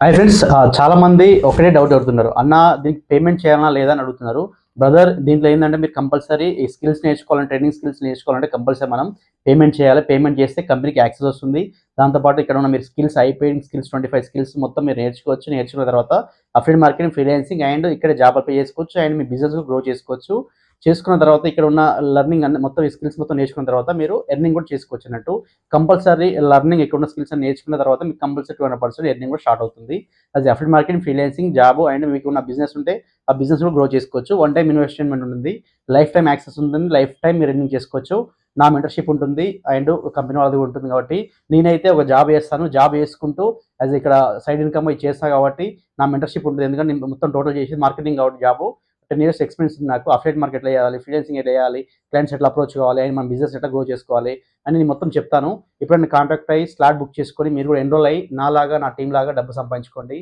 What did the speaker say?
Hi friends, చాలా మంది ఒకటే డౌట్ అడుగుతున్నారు. అన్న దీనికి పేమెంట్ చేయాలా లేదా అని అడుగుతున్నారు. బ్రదర్, దీంట్లో ఏంటంటే మీరు కంపల్సరీ ఈ స్కిల్స్ నేర్చుకోవాలంటే, ట్రైనింగ్ స్కిల్స్ నేర్చుకోవాలంటే కంపల్సరీ మనం పేమెంట్ చేయాలి. పేమెంట్ చేస్తే కంపెనీకి యాక్సెస్ వస్తుంది. దాంతోపాటు ఇక్కడ ఉన్న మీరు స్కిల్స్ అయిపోయిన స్కిల్స్ 25 స్కిల్స్ మొత్తం మీరు నేర్చుకోవచ్చు. నేర్చుకున్న తర్వాత అఫిలియేట్ మార్కెటింగ్, ఫ్రీలాన్సింగ్ అండ్ ఇక్కడ జాబ్ అప్లై చేసుకోవచ్చు అండ్ మీ బిజినెస్ గ్రో చేసుకోవచ్చు. చేసుకున్న తర్వాత ఇక్కడ ఉన్న లెర్నింగ్ అన్ని మొత్తం ఈ స్కిల్స్ మొత్తం నేర్చుకున్న తర్వాత మీరు ఎర్నింగ్ కూడా చేసుకోవచ్చు అన్నట్టు. కంపల్సరీ లెర్నింగ్ ఇక్కడ ఉన్న స్కిల్స్ అన్ని నేర్చుకున్న తర్వాత మీకు కంపల్సరీ 200% ఎర్నింగ్ కూడా స్టార్ట్ అవుతుంది. అది affiliate marketing, freelancing, job and మీకు ఉన్న బిజినెస్ ఉంటే ఆ బిజినెస్ కూడా గ్రో చేసుకోవచ్చు. వన్ టైం ఇన్వెస్ట్మెంట్ ఉంటుంది, లైఫ్ టైం యాక్సెస్ ఉంటుంది, లైఫ్ టైం మీరు ఎర్నింగ్ చేసుకోవచ్చు. నా మెంటర్షిప్ ఉంటుంది అండ్ కంపెనీ వాళ్ళది ఉంటుంది. కాబట్టి నేనైతే ఒక జాబ్ చేస్తాను. జాబ్ చేసుకుంటూ యాజ్ ఇక్కడ సైడ్ ఇన్కమ్ ఇది చేస్తాను. కాబట్టి నా మెంటర్షిప్ ఉంటుంది. ఎందుకంటే నేను మొత్తం టోటల్ చేసేది మార్కెటింగ్ కాబట్టి జాబ్ 10 ఇయర్స్ ఎక్స్పీరియన్స్ ఉంది నాకు. అఫిలియేట్ మార్కెట్లో చేయాలి, ఫ్రీలాన్సింగ్ ఎట్లా చేయాలి, క్లయింట్స్ ఎట్లా అప్రోచ్ కావాలి అండ్ మన బిజినెస్ ఎట్లా గ్రో చేసుకోవాలి అని నేను మొత్తం చెప్తాను. ఎప్పుడైనా కాంటాక్ట్ అయ్యి స్లాట్ బుక్ చేసుకొని మీరు కూడా ఎన్రోల్ అయ్యి నాలాగా నా టీం లాగా డబ్బు సంపాదించుకోండి.